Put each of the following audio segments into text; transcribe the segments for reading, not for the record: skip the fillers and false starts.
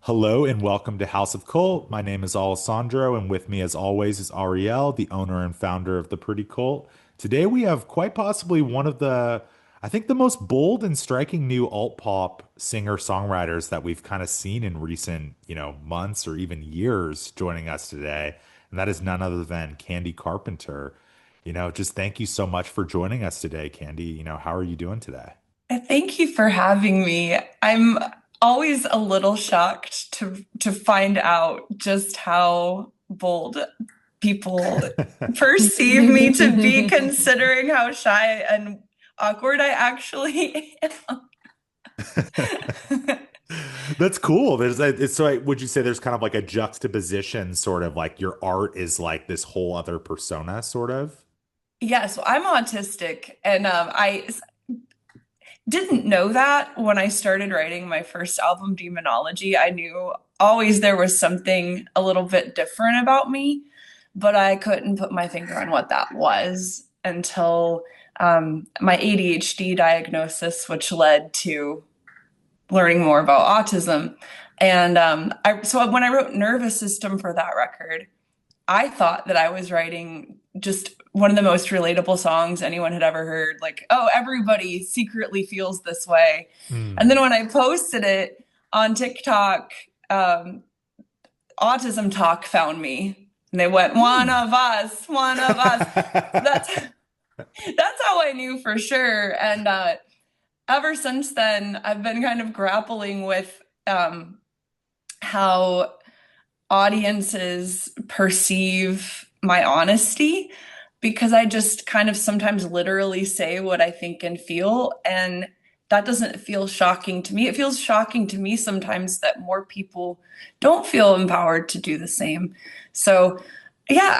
Hello and welcome to House of Cult. My name is Alessandro, and with me, as always, is Ariel, the owner and founder of the Pretty Cult. Today, we have quite possibly one of I think, the most bold and striking new alt pop singer-songwriters that we've kind of seen in recent, months or even years joining us today. And that is none other than Candi Carpenter. Just thank you so much for joining us today, Candi. How are you doing today? Thank you for having me. I'm always a little shocked to find out just how bold people perceive me to be, considering how shy and awkward I actually am. That's cool. Would you say there's kind of like a juxtaposition, sort of like your art is like this whole other persona, sort of? Yeah, so I'm autistic, and didn't know that when I started writing my first album, Demonology. I knew always there was something a little bit different about me, but I couldn't put my finger on what that was until my ADHD diagnosis, which led to learning more about autism. And so when I wrote Nervous System for that record, I thought that I was writing just one of the most relatable songs anyone had ever heard. Like, oh, everybody secretly feels this way. And then Hmm. when I posted it on TikTok, um, Autism Talk found me. And they went, one Hmm. of us, one of us. That's that's how I knew for sure. And ever since then, I've been kind of grappling with how audiences perceive my honesty, because I just kind of sometimes literally say what I think and feel. And that doesn't feel shocking to me. It feels shocking to me sometimes that more people don't feel empowered to do the same. So, yeah,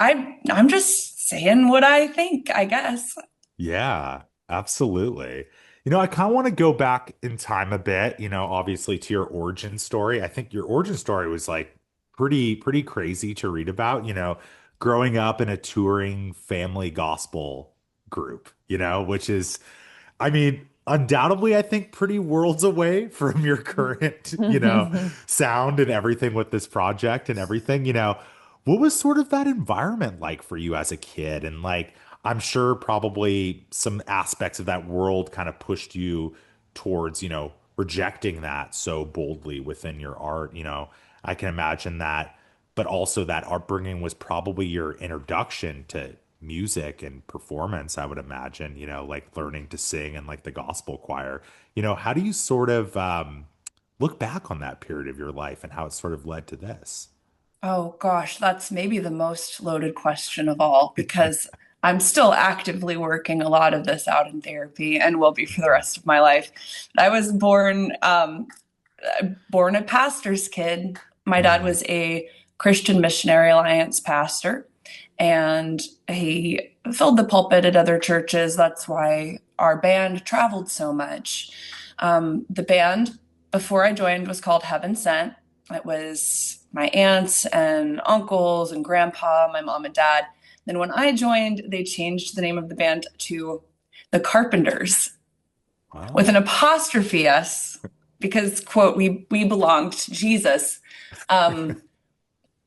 I'm just saying what I think, I guess. Yeah, absolutely. I kind of want to go back in time a bit, obviously to your origin story. I think your origin story was like pretty crazy to read about, growing up in a touring family gospel group, which is, I mean, undoubtedly, I think pretty worlds away from your current, sound and everything with this project and everything. What was sort of that environment like for you as a kid? And like, I'm sure probably some aspects of that world kind of pushed you towards, rejecting that so boldly within your art. I can imagine that, but also that upbringing was probably your introduction to music and performance, I would imagine, like learning to sing and like the gospel choir. How do you sort of look back on that period of your life and how it sort of led to this? Oh gosh, that's maybe the most loaded question of all, because I'm still actively working a lot of this out in therapy and will be for the rest of my life. I was born a pastor's kid. My dad Mm. was a Christian Missionary Alliance pastor, and he filled the pulpit at other churches. That's why our band traveled so much. The band before I joined was called Heaven Sent. It was my aunts and uncles and grandpa, my mom and dad. Then when I joined, they changed the name of the band to the Carpenters with an Wow. apostrophe S, because quote, we belonged to Jesus. Um,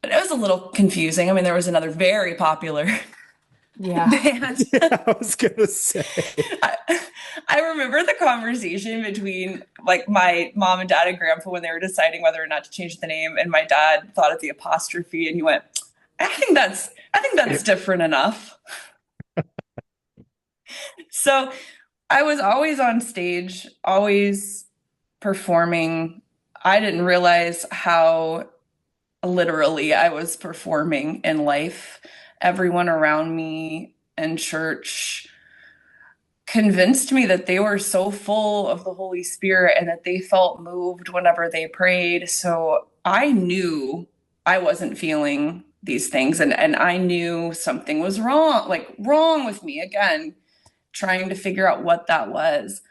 but it was a little confusing. I mean, there was another very popular Yeah. band. Yeah, I was gonna say. I, I remember the conversation between like my mom and dad and grandpa when they were deciding whether or not to change the name, and my dad thought of the apostrophe and he went, I think that's different enough. So I was always on stage, always performing. I didn't realize how literally I was performing in life. Everyone around me in church convinced me that they were so full of the Holy Spirit and that they felt moved whenever they prayed. So I knew I wasn't feeling these things, and I knew something was wrong, like wrong with me again, trying to figure out what that was.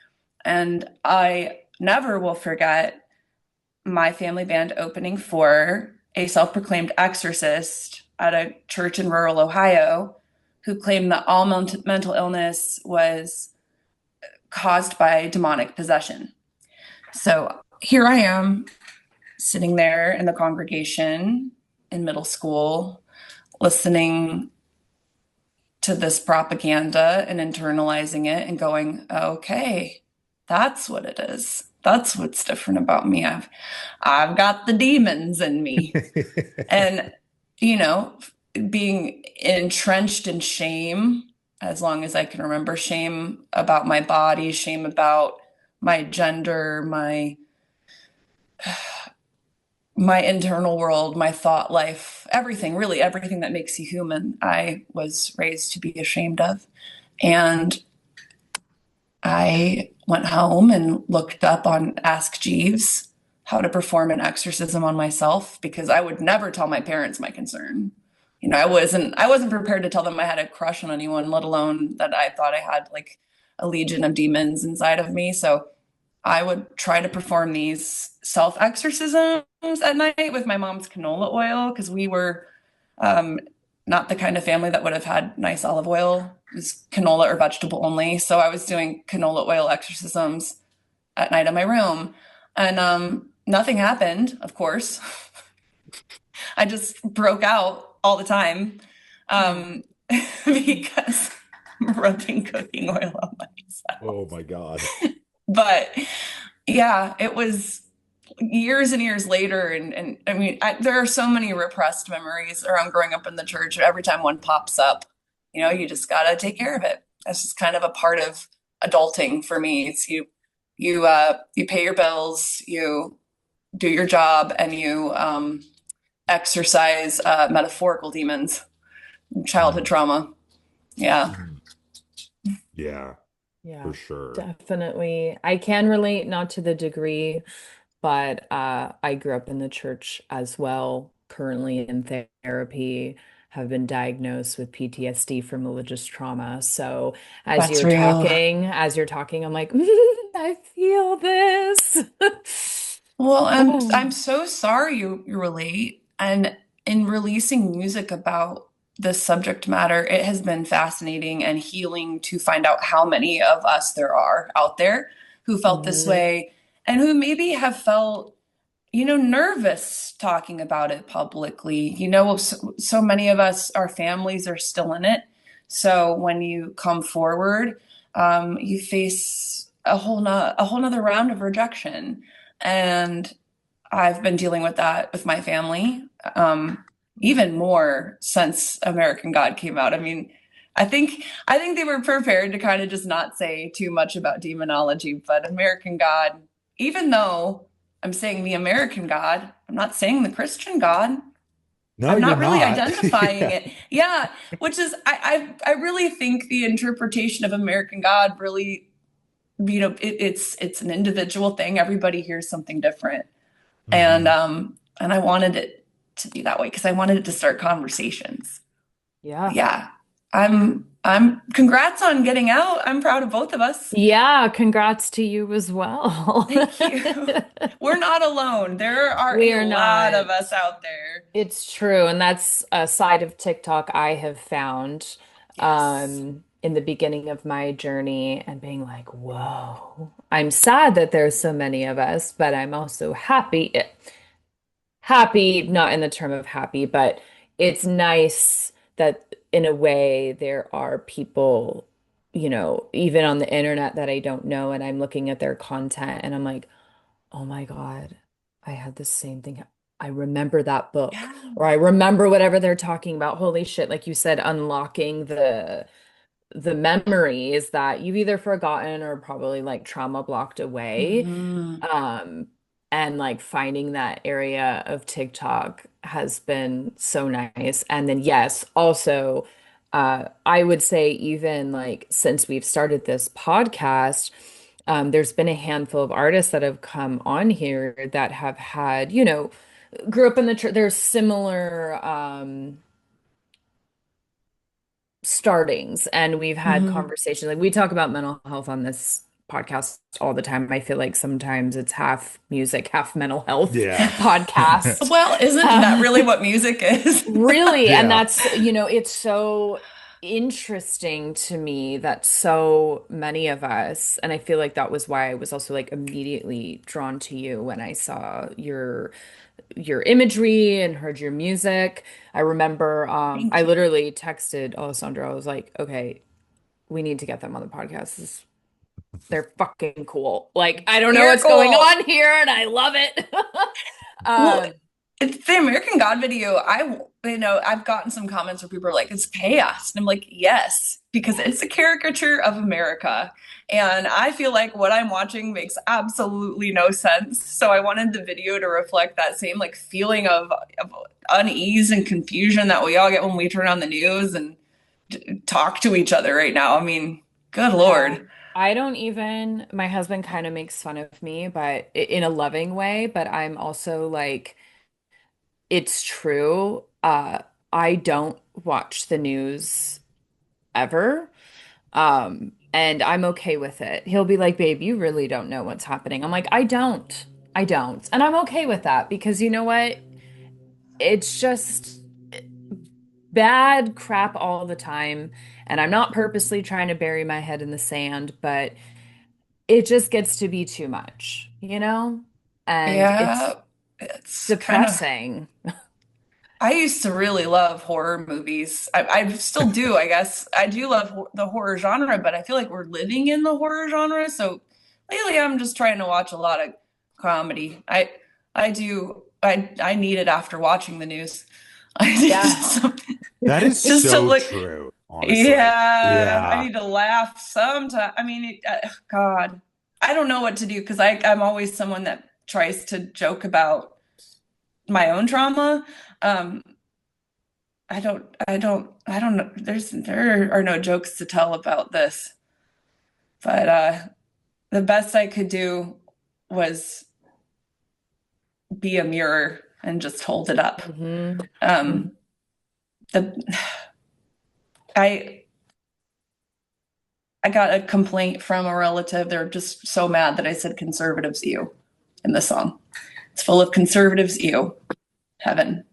And I never will forget my family band opening for a self-proclaimed exorcist at a church in rural Ohio, who claimed that all mental illness was caused by demonic possession. So here I am sitting there in the congregation in middle school, listening to this propaganda and internalizing it and going, okay, that's what it is. That's what's different about me. I've got the demons in me. And, you know, being entrenched in shame, as long as I can remember, shame about my body, shame about my gender, my internal world, my thought life, everything, really everything that makes you human, I was raised to be ashamed of. And I went home and looked up on Ask Jeeves how to perform an exorcism on myself because I would never tell my parents my concern. You know, I wasn't prepared to tell them I had a crush on anyone, let alone that I thought I had like a legion of demons inside of me. So I would try to perform these self exorcisms at night with my mom's canola oil because we were um, not the kind of family that would have had nice olive oil. It was canola or vegetable only. So I was doing canola oil exorcisms at night in my room. And nothing happened, of course. I just broke out all the time um, because I'm rubbing cooking oil on myself. Oh my God. But yeah, it was years and years later. And I mean, there are so many repressed memories around growing up in the church. Every time one pops up, you know, you just got to take care of it. That's just kind of a part of adulting for me. It's you pay your bills, you do your job, and you exercise metaphorical demons, childhood Mm, trauma. Yeah. mm. Yeah, Yeah, for sure. definitely. I can relate, not to the degree, but I grew up in the church as well, currently in therapy, have been diagnosed with PTSD from religious trauma. So That's real. as you're talking, I'm like, I feel this. Well, I'm Oh. so sorry you relate. And in releasing music about this subject matter, it has been fascinating and healing to find out how many of us there are out there who felt this Mhm. way and who maybe have felt, you know, nervous talking about it publicly. You know, so many of us, our families are still in it. So when you come forward, you face a whole nother round of rejection. And I've been dealing with that with my family, even more since American God came out. I mean, I think they were prepared to kind of just not say too much about demonology, but American God, even though I'm saying the American God, I'm not saying the Christian God. No, I'm you're not really not. identifying Yeah. it. Yeah, which is I really think the interpretation of American God really, you know, it's an individual thing. Everybody hears something different. Hmm. And I wanted it to be that way because I wanted it to start conversations. Yeah. Yeah. I'm congrats on getting out. I'm proud of both of us. Yeah, congrats to you as well. Thank you. We're not alone. There are We a are lot not. of us out there. It's true, and that's a side of TikTok I have found Yes. in the beginning of my journey and being like, whoa, I'm sad that there's so many of us, but I'm also happy. Happy, not in the term of happy, but it's nice that in a way there are people, even on the internet that I don't know, and I'm looking at their content and I'm like, oh my God, I had the same thing. I remember that book, Yeah. or I remember whatever they're talking about. Holy shit, like you said, unlocking the memories that you've either forgotten or probably like trauma blocked away. Hmm. Um, and like finding that area of TikTok has been so nice. And then yes, also I would say even like since we've started this podcast, there's been a handful of artists that have come on here that have had, grew up in the church. There's similar startings, and we've had Hmm. conversations. Like we talk about mental health on this podcast all the time. I feel like sometimes it's half music, half mental health Yeah. podcast. Well, isn't that Uh, really what music is? really, and Yeah. that's, it's so interesting to me that so many of us, and I feel like that was why I was also like immediately drawn to you when I saw your imagery and heard your music. I remember Thank I you. literally texted Alessandra. I was like, okay, we need to get them on the podcast. They're fucking cool. Like, I don't know You're what's going cool. on here and I love it. Well, Um, it's the American God video. I've gotten some comments where people are like, it's chaos. And I'm like, yes, because it's a caricature of America. And I feel like what I'm watching makes absolutely no sense. So I wanted the video to reflect that same like feeling of unease and confusion that we all get when we turn on the news and talk to each other right now. I mean, good yeah. Lord. I don't even, my husband kind of makes fun of me, but in a loving way, but I'm also like, it's true. I don't watch the news ever. And I'm okay with it. He'll be like, babe, you really don't know what's happening. I'm like, I don't. I don't. And I'm okay with that because you know what? It's just bad crap all the time. And I'm not purposely trying to bury my head in the sand, but it just gets to be too much, you know? And it's Yeah, it's kind of. depressing. I used to really love horror movies. I still do, I guess. I do love the horror genre, but I feel like we're living in the horror genre. So lately, I'm just trying to watch a lot of comedy. I need it after watching the news. I need Yeah. something That is just to so look. true, honestly. Yeah, I Yeah. need to laugh sometime. I mean, God, I don't know what to do because I'm always someone that tries to joke about my own trauma. Um, I don't know. There are no jokes to tell about this, but the best I could do was be a mirror and just hold it up. Hmm. Um, the I I got a complaint from a relative. They're just so mad that I said conservatives ew in the song. It's full of conservatives ew, heaven.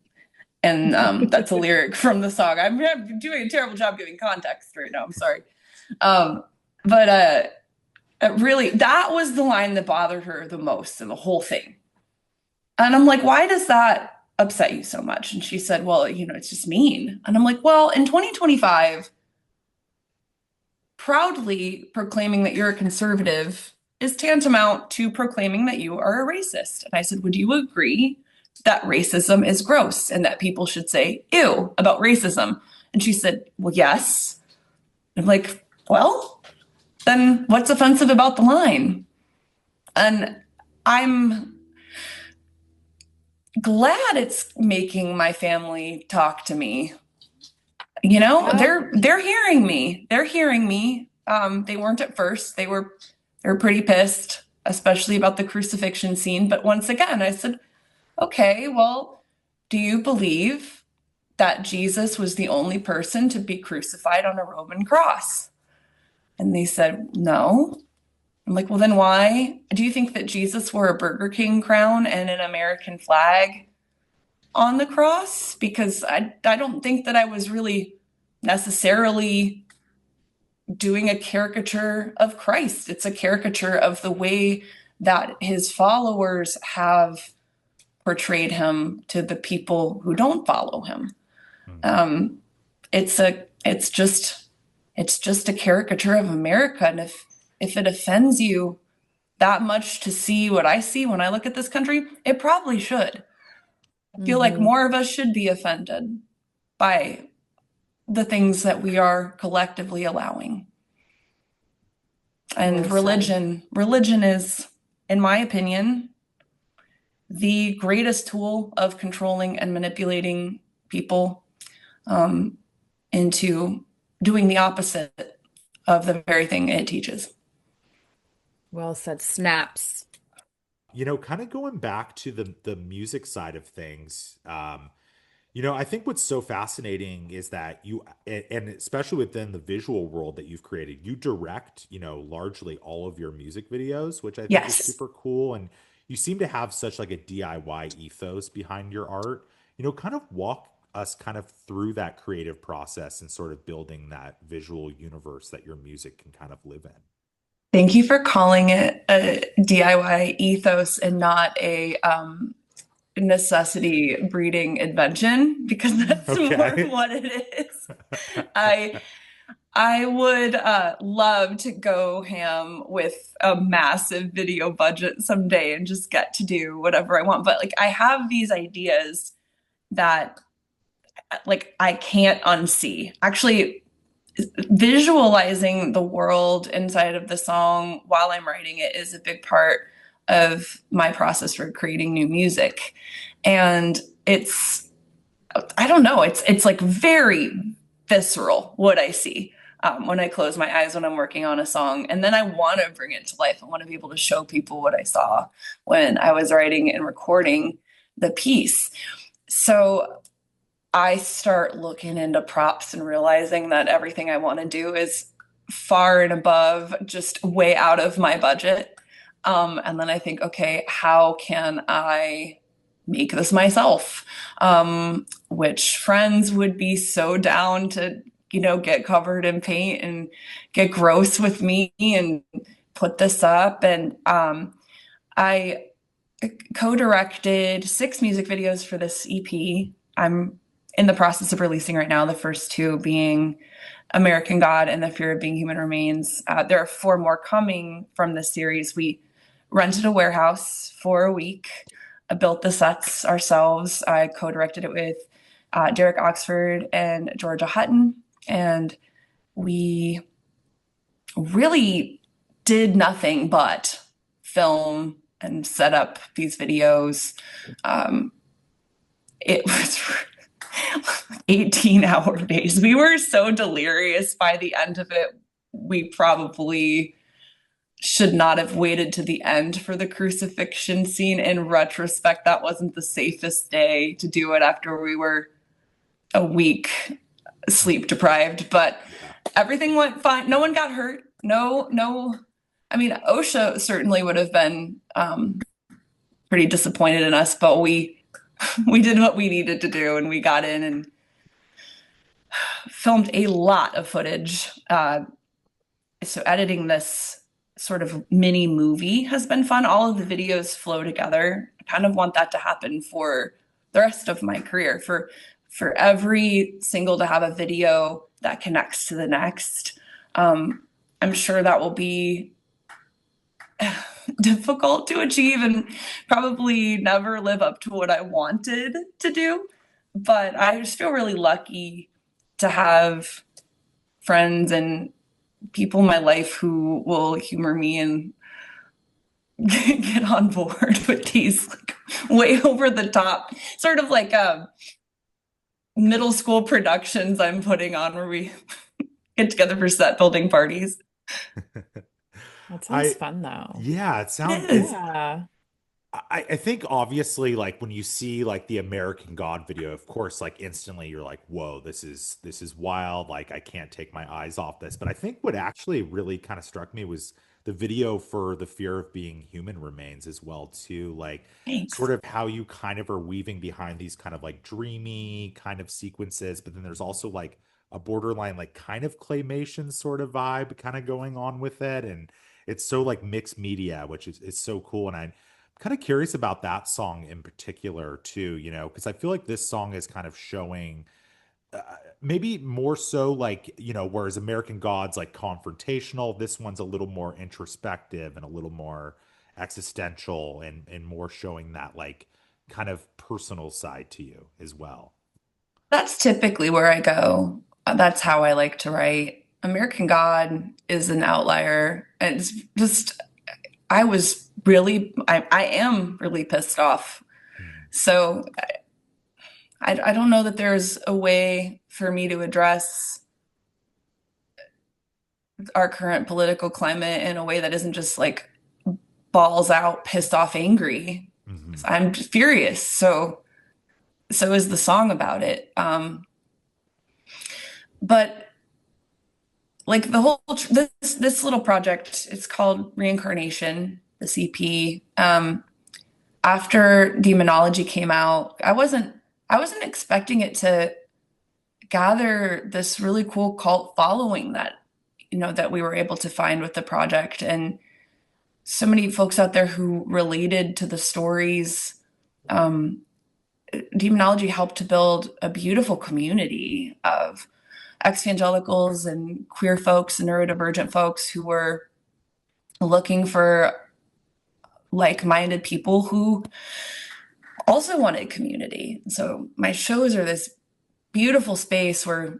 And that's a lyric from the song. I'm doing a terrible job giving context right now. I'm sorry. Um, but really, that was the line that bothered her the most in the whole thing. And I'm like, why does that upset you so much? And she said, well, it's just mean. And I'm like, well, in 2025, proudly proclaiming that you're a conservative is tantamount to proclaiming that you are a racist. And I said, would you agree that racism is gross and that people should say ew about racism? And she said, well, yes. I'm like, well, then what's offensive about the line? And I'm glad it's making my family talk to me. Yeah. They're hearing me. They're hearing me. They weren't at first. They're pretty pissed, especially about the crucifixion scene. But once again, I said, okay, well, do you believe that Jesus was the only person to be crucified on a Roman cross? And they said, no. I'm like, well, then why do you think that Jesus wore a Burger King crown and an American flag on the cross? Because I don't think that I was really necessarily doing a caricature of Christ. It's a caricature of the way that his followers have portrayed him to the people who don't follow him. Mhm. Um, it's just a caricature of America, and if it offends you that much to see what I see when I look at this country, it probably should. I feel like Hmm. more of us should be offended by the things that we are collectively allowing. And Well said. religion is, in my opinion, the greatest tool of controlling and manipulating people um, into doing the opposite of the very thing it teaches. Well said. Snaps. Kind of going back to the music side of things, I think what's so fascinating is that and especially within the visual world that you've created, you direct, largely all of your music videos, which I think is Yes. super cool. And you seem to have such like a DIY ethos behind your art. Kind of walk us kind of through that creative process and sort of building that visual universe that your music can kind of live in. Thank you for calling it a DIY ethos and not a necessity breeding invention, because that's more Okay. what it is. I I would love to go ham with a massive video budget someday and just get to do whatever I want. But like I have these ideas that like I can't unsee. Actually, visualizing the world inside of the song while I'm writing it is a big part of my process for creating new music. And it's I don't know, it's like very visceral what I see when I close my eyes when I'm working on a song. And then I want to bring it to life. I want to be able to show people what I saw when I was writing and recording the piece. So I start looking into props and realizing that everything I want to do is far and above, just way out of my budget. And then I think, okay, how can I make this myself? Which friends would be so down to, get covered in paint and get gross with me and put this up. And I co-directed 6 music videos for this EP. I'm in the process of releasing right now, the first 2 being American God and The Fear of Being Human Remains. There are 4 more coming from this series. We rented a warehouse for a week, built the sets ourselves. I co-directed it with Derek Oxford and Georgia Hutton, and we really did nothing but film and set up these videos. It was 18-hour days. We were so delirious by the end of it. We probably should not have waited to the end for the crucifixion scene. In retrospect, that wasn't the safest day to do it after we were a week sleep deprived, but Yeah. everything went fine. No one got hurt. No. I mean, OSHA certainly would have been pretty disappointed in us, but we did what we needed to do, and we got in and filmed a lot of footage. So editing this sort of mini movie has been fun. All of the videos flow together. I kind of want that to happen for the rest of my career, for every single to have a video that connects to the next. I'm sure that will be difficult to achieve and probably never live up to what I wanted to do. But I just feel really lucky to have friends and people in my life who will humor me and get on board with these like way over the top, sort of like middle school productions I'm putting on where we get together for set building parties. That sounds I fun though. Yeah, It it's is. Yeah. I think obviously like when you see like the American God video, of course, like instantly you're like, whoa, this is wild. Like I can't take my eyes off this. But I think what actually really kind of struck me was the video for The Fear of Being Human Remains as well, too. Like Thanks. sort of how you kind of are weaving behind these kind of like dreamy kind of sequences, but then there's also like a borderline like kind of claymation sort of vibe kind of going on with it. And it's so like mixed media, which is so cool. And I'm kind of curious about that song in particular too, because I feel like this song is kind of showing uh, maybe more so like, whereas American God's like confrontational, this one's a little more introspective and a little more existential and more showing that like kind of personal side to you as well. That's typically where I go. That's how I like to write. American God is an outlier. It's just, I am really pissed off. Hmm. So I don't know that there's a way for me to address our current political climate in a way that isn't just like balls out, pissed off, angry. Mhm. I'm just furious. So is the song about it. But like the whole this little project, it's called Reincarnation, the CP. After Demonology came out, I wasn't expecting it to gather this really cool cult following that, that we were able to find with the project. And so many folks out there who related to the stories. Demonology helped to build a beautiful community of ex-evangelicals and queer folks and neurodivergent folks who were looking for like-minded people who also wanted community. So my shows are this beautiful space where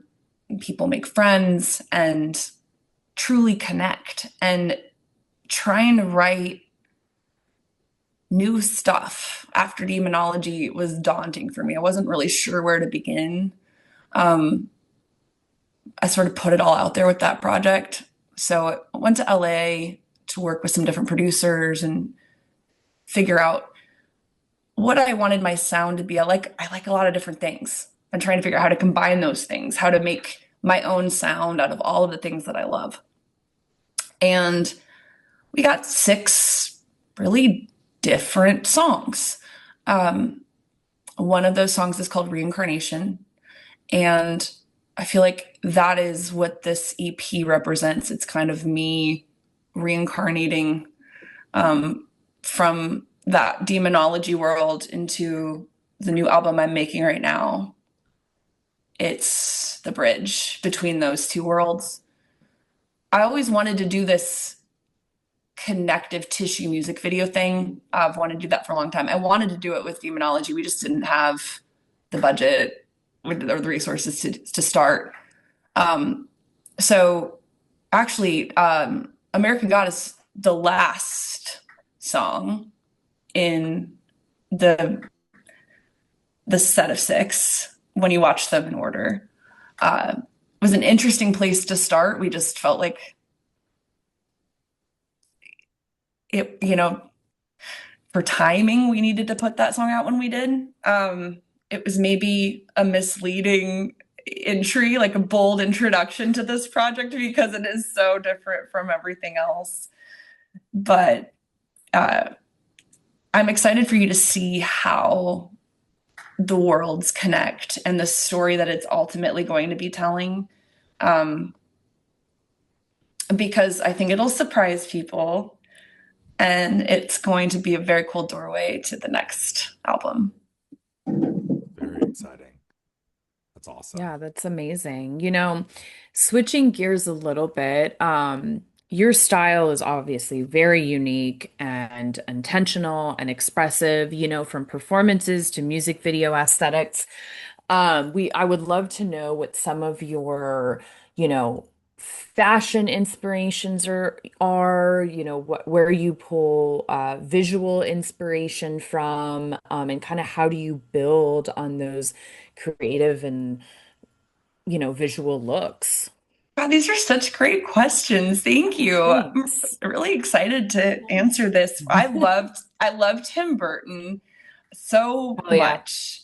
people make friends and truly connect. And trying to write new stuff after demonology was daunting for me. I wasn't really sure where to begin. I sort of put it all out there with that project. So I went to LA to work with some different producers and figure out what I wanted my sound to be. I like a lot of different things. I'm trying to figure out how to combine those things, how to make my own sound out of all of the things that I love. And we got 6 really different songs. One of those songs is called Reincarnation. And I feel like that is what this EP represents. It's kind of me reincarnating from that demonology world into the new album I'm making right now. It's the bridge between those two worlds. I always wanted to do this connective tissue music video thing. I've wanted to do that for a long time. I wanted to do it with demonology. We just didn't have the budget or the resources to start. So actually, American God is the last song in the set of 6 when you watch them in order. It was an interesting place to start. We just felt like it, for timing, we needed to put that song out when we did. It was maybe a misleading entry, like a bold introduction to this project because it is so different from everything else. But I'm excited for you to see how the worlds connect and the story that it's ultimately going to be telling. Because I think it'll surprise people. And it's going to be a very cool doorway to the next album. Very exciting. That's awesome. Yeah, that's amazing. Switching gears a little bit, your style is obviously very unique and intentional and expressive, from performances to music video aesthetics. I would love to know what some of your, fashion inspirations are, where you pull visual inspiration from, and kind of how do you build on those creative and, visual looks. Wow, these are such great questions. Thank you. I'm Thanks. really excited to answer this. I loved Tim Burton so Oh yeah. much.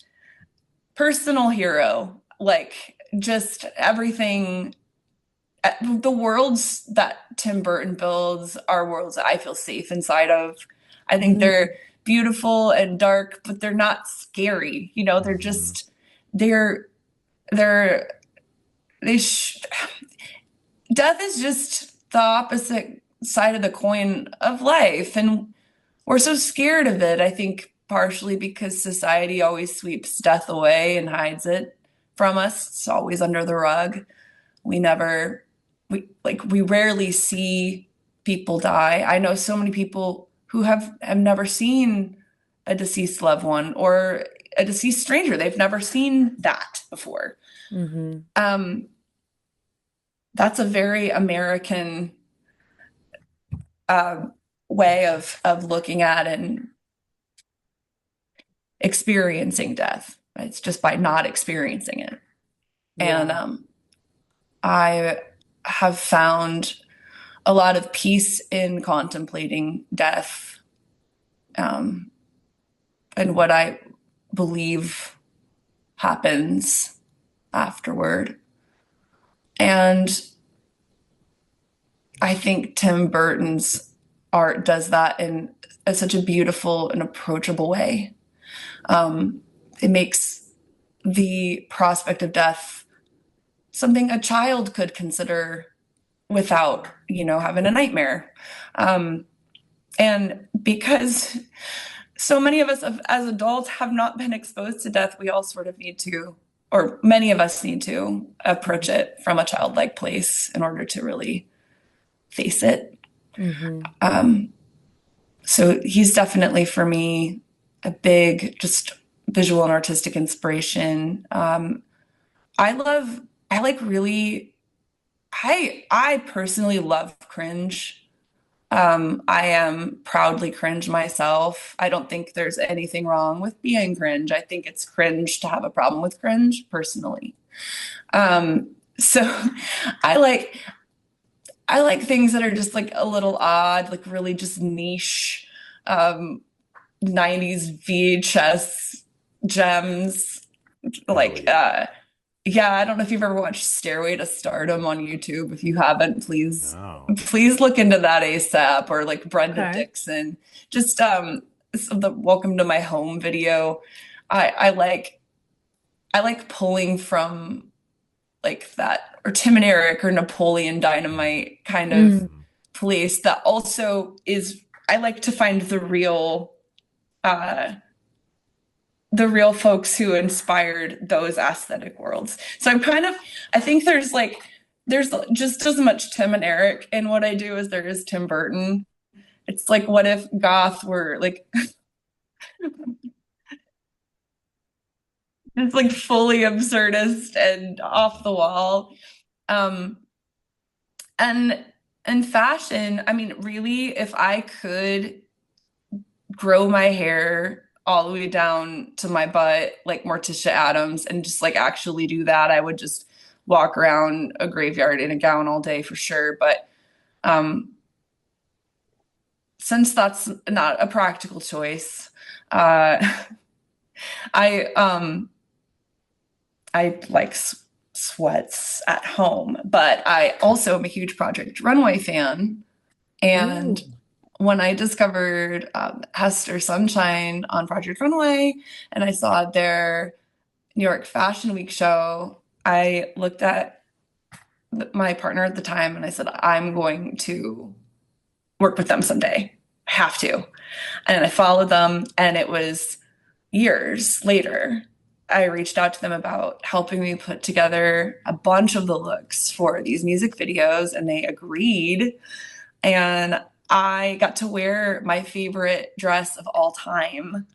Personal hero, like just everything. The worlds that Tim Burton builds are worlds that I feel safe inside of. I think Mhm. they're beautiful and dark, but they're not scary. They're Mhm. just they're they sh death is just the opposite side of the coin of life, and we're so scared of it. I think partially because society always sweeps death away and hides it from us. It's always under the rug. We never we rarely see people die. I know so many people who have never seen a deceased loved one or a deceased stranger. They've never seen that before. Mhm. Um, that's a very American uh, way of looking at and experiencing death. It's just by not experiencing it. And Yeah. I have found a lot of peace in contemplating death, and what I believe happens afterward. And I think Tim Burton's art does that in such a beautiful and approachable way. It makes the prospect of death something a child could consider without, having a nightmare. Um, and because so many of us as adults have not been exposed to death, we all sort of need to, or many of us need to approach it from a childlike place in order to really face it. Hmm. Um, so he's definitely for me a big, just visual and artistic inspiration. I love, I like really, I personally love cringe. I am proudly cringe myself. I don't think there's anything wrong with being cringe. I think it's cringe to have a problem with cringe, personally. So I like I like things that are just like a little odd, like really just niche, um, 90s VHS gems. Hell Like, yeah. yeah, I don't know if you've ever watched Stairway to Stardom on YouTube. If you haven't, No. please look into that ASAP, or like Brenda Okay. Dixon. Just the Welcome to My Home video. I like pulling from like that, or Tim and Eric or Napoleon Dynamite kind of Mm. Mhm. place that also is, I like to find uh the real folks who inspired those aesthetic worlds. So I think there's just as much Tim and Eric in what I do as there is Tim Burton. It's like, what if goth were like it's like fully absurdist and off the wall. Um and and fashion, I mean, really, if I could grow my hair all the way down to my butt like Morticia Adams and just like actually do that, I would just walk around a graveyard in a gown all day for sure. But um, since that's not a practical choice, uh, I I like sweats at home, but I also am a huge Project Runway fan. And Ooh. when I discovered Hester Sunshine on Project Runway and I saw their New York Fashion Week show, I looked at my partner at the time and I said, I'm going to work with them someday. I have to. And I followed them, and it was years later. I reached out to them about helping me put together a bunch of the looks for these music videos, and they agreed. And I got to wear my favorite dress of all time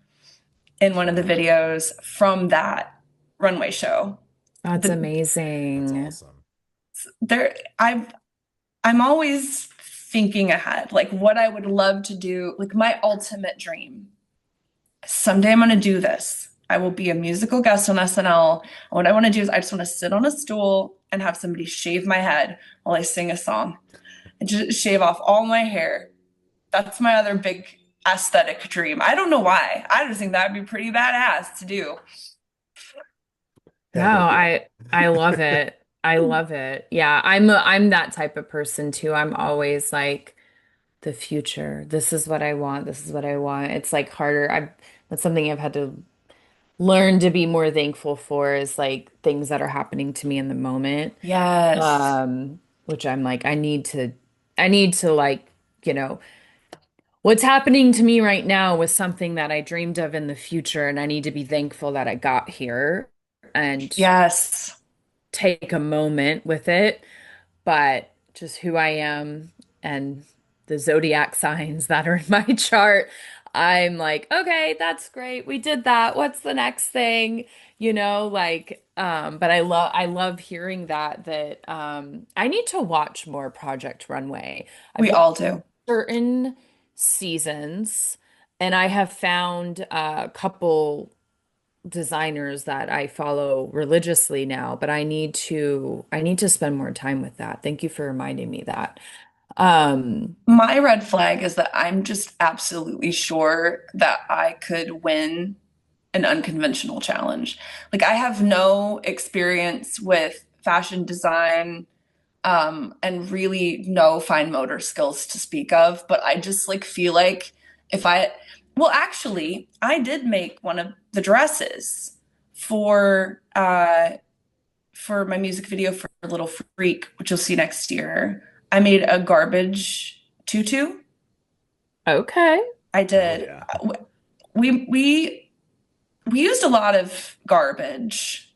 in one of the Wow. videos from that runway show. That's The That's amazing. awesome. there I'm always thinking ahead, like what I would love to do, like my ultimate dream. Someday I'm going to do this. I will be a musical guest on SNL. And what I want to do is I just want to sit on a stool and have somebody shave my head while I sing a song and just shave off all my hair. That's my other big aesthetic dream. I don't know why. I just think that'd be pretty badass to do. No, Hell yeah. I love it. I love it. Yeah, I'm that type of person too. I'm always like the future. This is what I want. This is what I want. It's like harder. That's something I've had to learn to be more thankful for, is like things that are happening to me in the moment. Yes. Which I'm like, I need to like, you know, what's happening to me right now was something that I dreamed of in the future, and I need to be thankful that I got here and Yes. take a moment with it. But just who I am and the zodiac signs that are in my chart, I'm like, okay, that's great. We did that. What's the next thing? Like, but I love hearing that I need to watch more Project Runway. I've We watched all do. certain seasons, and I have found a couple designers that I follow religiously now, but I need to spend more time with that. Thank you for reminding me that. Um, My red flag is that I'm just absolutely sure that I could win an unconventional challenge. Like, I have no experience with fashion design, and really no fine motor skills to speak of, but I just like feel like if I, well, actually, I did make one of the dresses for my music video for Little Freak, which you'll see next year. I made a garbage tutu. Okay. I Hell did. yeah. We used a lot of garbage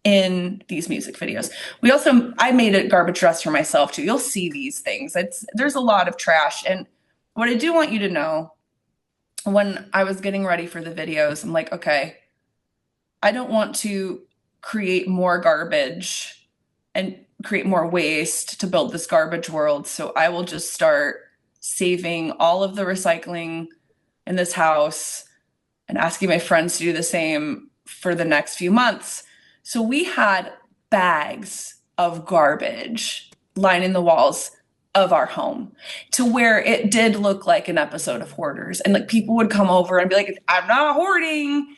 in these music videos. We also I made a garbage dress for myself too. You'll see these things. There's a lot of trash. And what I do want you to know, when I was getting ready for the videos, I'm like, okay, I don't want to create more garbage and create more waste to build this garbage world. So I will just start saving all of the recycling in this house and asking my friends to do the same for the next few months. So we had bags of garbage lining the walls of our home to where it did look like an episode of Hoarders. And like people would come over and be like, I'm not hoarding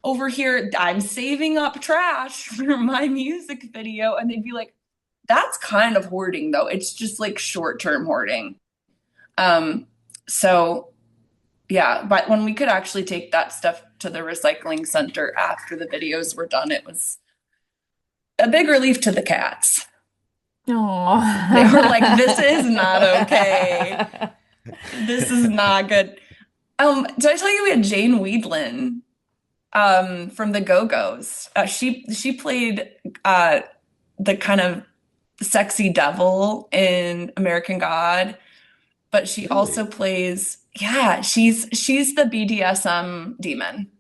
over here. I'm saving up trash for my music video. And they'd be like, that's kind of hoarding though. It's just like short-term hoarding. So yeah, but when we could actually take that stuff to the recycling center after the videos were done, it was a big relief to the cats. They were like, this is not okay. Oh. This is not good. Did I tell you we had Jane Weedlin from the Go-Go's? She played the kind of sexy devil in American God, but she also Really? plays, yeah, she's the BDSM demon.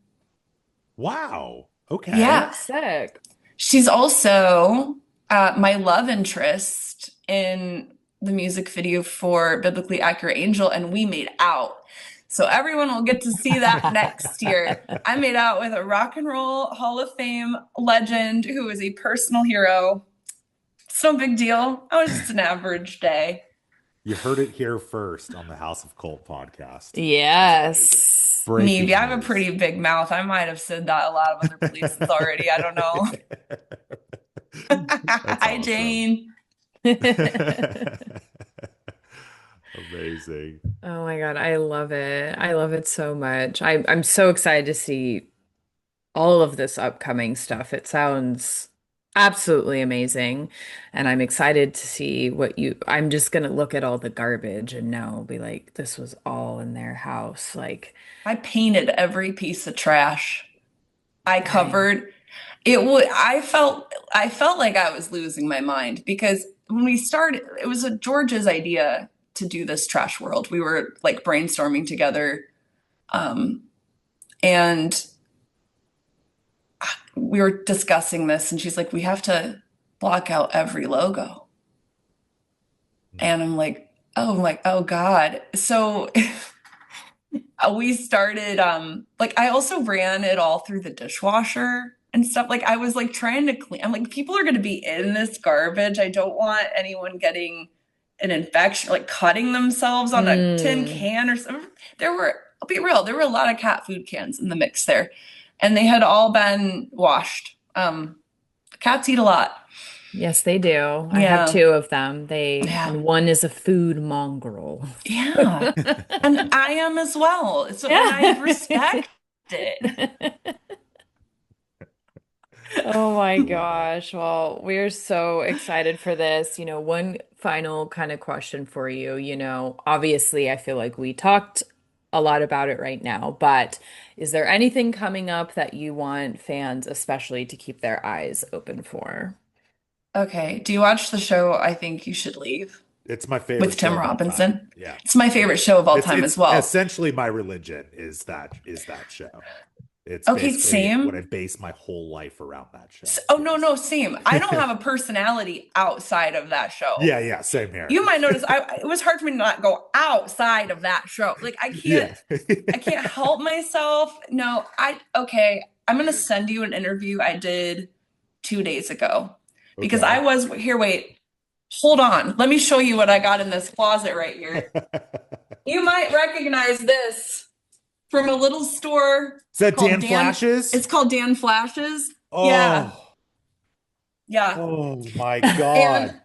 Wow. Okay. Yeah. That's sick. She's also my love interest in the music video for Biblically Accurate Angel, and we made out. So everyone will get to see that next year. I made out with a rock and roll Hall of Fame legend who is a personal hero. It's no big deal. I was just an average day. You heard it here first on the House of Cult podcast. That's amazing. Yes. Maybe Breaking I have a news. pretty big mouth. I might have said that a lot of other places already. I don't know. That's Hi, awesome. Jane. Amazing. Oh my God, I love it. I love it so much. I'm so excited to see all of this upcoming stuff. It sounds absolutely amazing. And I'm excited to see I'm just gonna look at all the garbage and now be like, this was all in their house. Like, I painted every piece of trash. I dang. covered it would I felt like I was losing my mind because when we started, it was George's idea to do this trash world. We were like brainstorming together, um, and we were discussing this, and she's like, "We have to block out every logo," and I'm like, "Oh God!" So we started like I also ran it all through the dishwasher and stuff. Like I was like trying to clean. I'm like, people are going to be in this garbage. I don't want anyone getting an infection, like cutting themselves on a tin Mm. can or something. I'll be real, there were a lot of cat food cans in the mix there, and they had all been washed. Cats eat a lot. Yes, they do. I have Yeah. two of them. Yeah. And one is a food mongrel. Yeah. And I am as well. So, and I Yeah. respect it. Oh my Love it. gosh. Well, we're so excited for this. One final kind of question for you. Obviously, I feel like we talked a lot about it right now, but is there anything coming up that you want fans especially to keep their eyes open for? Okay. Do you watch the show I Think You Should Leave It's my with favorite show Tim of all time. Robinson? Yeah. It's my favorite show of all It's time as it's well. essentially my religion is that show. It's Okay, basically what I same. base my whole life around that show. Oh, no, Yes. no, same. I don't have a personality outside of that show. Yeah, yeah, same here. You might notice it was hard for me to not go outside of that show. Like Yeah. I can't help myself. No, okay, I'm gonna send you an interview I did 2 days ago because I Okay. was here. Wait, hold on. Let me show you what I got in this closet right here. You might recognize this from a little store Is that called Dan Dan. Flashes? It's called Dan Flashes. Yeah, Oh, yeah. oh my And God.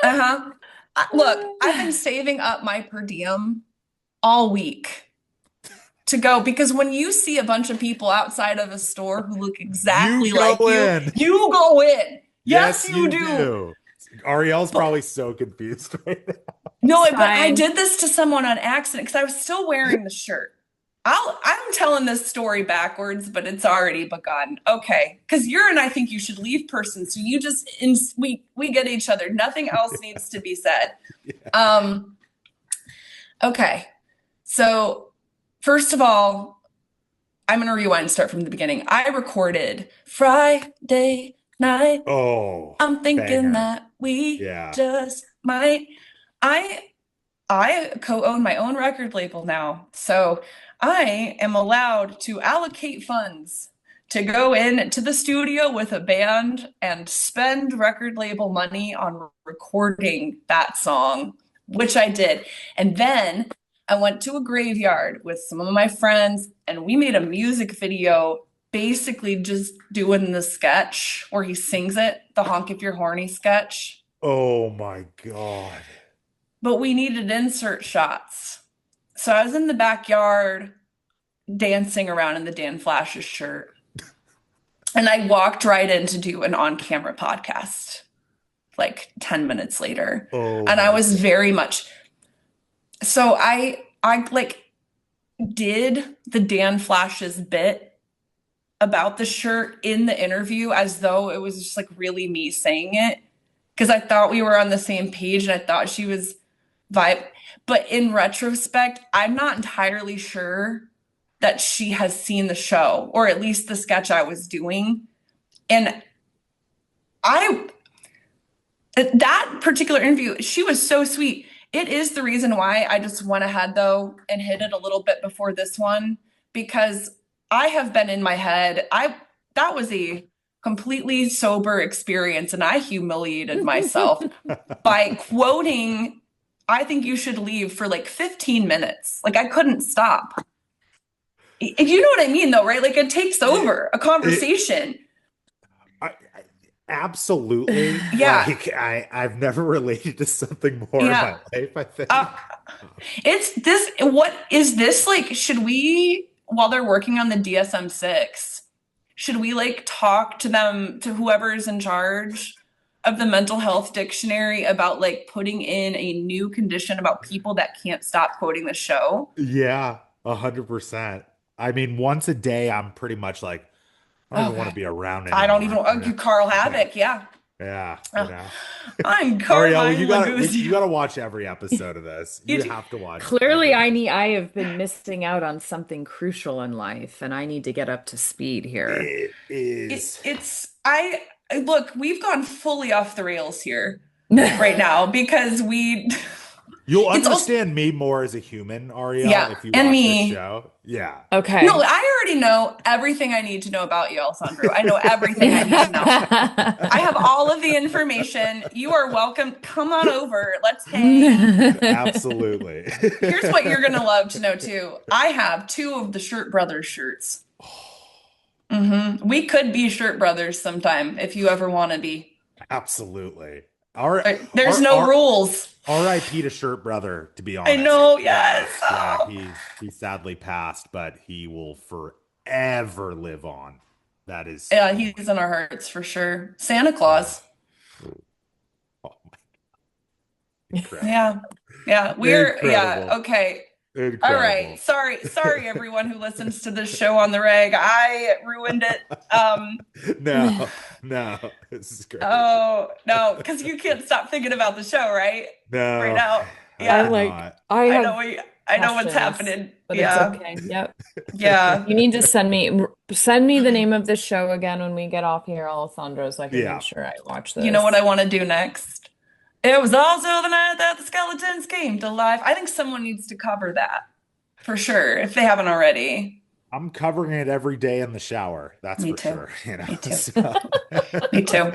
uh-huh. Look, I've been saving up my per diem all week to go because when you see a bunch of people outside of a store who look You exactly go like in. you go in. Yes, Yes, you you do. do. Ariel's But probably so confused right now. no, It's but I fine. did this to someone on accident because I was still wearing the shirt. I'm telling this story backwards, but it's already begun. Okay, because you're an I think you should leave person, so you just we get each other. Nothing else needs to be said. Yeah. Um, okay, so first of all, I'm gonna rewind and start from the beginning. I recorded Friday night. Oh, I'm thinking banger. that we Yeah. just might. I I co-own my own record label now, so I am allowed to allocate funds to go in to the studio with a band and spend record label money on recording that song, which I did. And then I went to a graveyard with some of my friends and we made a music video basically just doing the sketch where he sings it, the honk if you're horny sketch. Oh my God. But we needed insert shots. So I was in the backyard dancing around in the Dan Flash's shirt. And I walked right in to do an on camera podcast like 10 minutes later. Oh And I my was very much so I like did the Dan Flash's bit about the shirt in the interview as though it was just like really me saying it because I thought we were on the same page and I thought she was vibe. But in retrospect, I'm not entirely sure that she has seen the show or at least the sketch I was doing. And I, that particular interview, she was so sweet. It is the reason why I just went ahead though and hit it a little bit before this one because I have been in my head. That was a completely sober experience and I humiliated myself by quoting I think you should leave for like 15 minutes. Like I couldn't stop. You know what I mean though, right? Like it takes over a It, conversation. absolutely. Yeah. Like I've never related to something more in Yeah. my life, I think. Uh, it's this, what is this like? Should we, while they're working on the DSM-6, should we like talk to them, to whoever's in charge of the mental health dictionary about like putting in a new condition about people that can't stop quoting the show? Yeah, 100%. I mean, once a day, I'm pretty much like, I don't Oh even want to God. be around I don't even, anymore. oh, you Carl Yeah. Havoc, yeah. Yeah, Oh, I'm Ariel, Carmine you Laguzio. gotta watch every episode of this. You You, have to watch Clearly, every episode. I have been missing out on something crucial in life, and I need to get up to speed here. It is. look, we've gone fully off the rails here right now because You'll it's also, understand me more as a human, Ariel, yeah, if you and watch this me. show. Yeah. No, Okay. I already know everything I need to know about you, Alessandro. I know everything I need to know. I have all of the information. You are welcome. Come on over. Let's hang. Absolutely. Here's what you're gonna love to know too. I have two of the Shirt Brothers shirts. We could be Shirt Brothers sometime if you ever want to be. Absolutely. Our, There's our, no our, rules. R.I.P. to Shirt Brother, to be I honest. know, Yeah, yes. yeah, Oh. he sadly passed, but he will forever live on. That is, Yeah, oh he's in our hearts for sure. Santa my, Claus. oh my, incredible. Yeah. Yeah. Yeah, Incredible. okay. All right. Incredible. Sorry, everyone who listens to this show on the reg. I ruined it. No, no, this is great. Oh, no, because you can't stop thinking about the show, right? Right No, now. I I Yeah. like, cannot. I I know have I know what's questions, happening. but it's Yeah. okay. Yep. Yeah. You need to send me the name of the show again when we get off here, Alessandro, so I can make Yeah, sure I watch You know what this. I want to do next? It was also the night that the skeletons came to life. I think someone needs to cover that for sure, if they haven't already. I'm covering it every day in the shower. That's Me for too. sure. You know, Me too. so. Me too.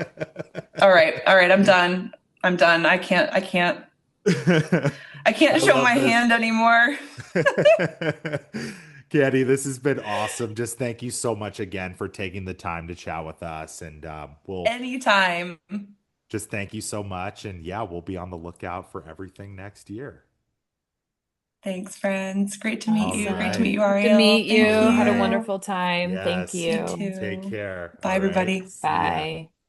All right. All right. I'm done. I'm done. I I can't show love my this. hand anymore. Candy, this has been awesome. Just thank you so much again for taking the time to chat with us. And we'll Anytime. just thank you so much. And yeah, we'll be on the lookout for everything next year. Thanks, friends. Great to meet All you. Great to meet right. you, Awesome. Good to Ariel. meet you. Thank Had a you. wonderful time. Thank Yes. You you. Take too. care. Bye, All right. everybody. See ya. Bye.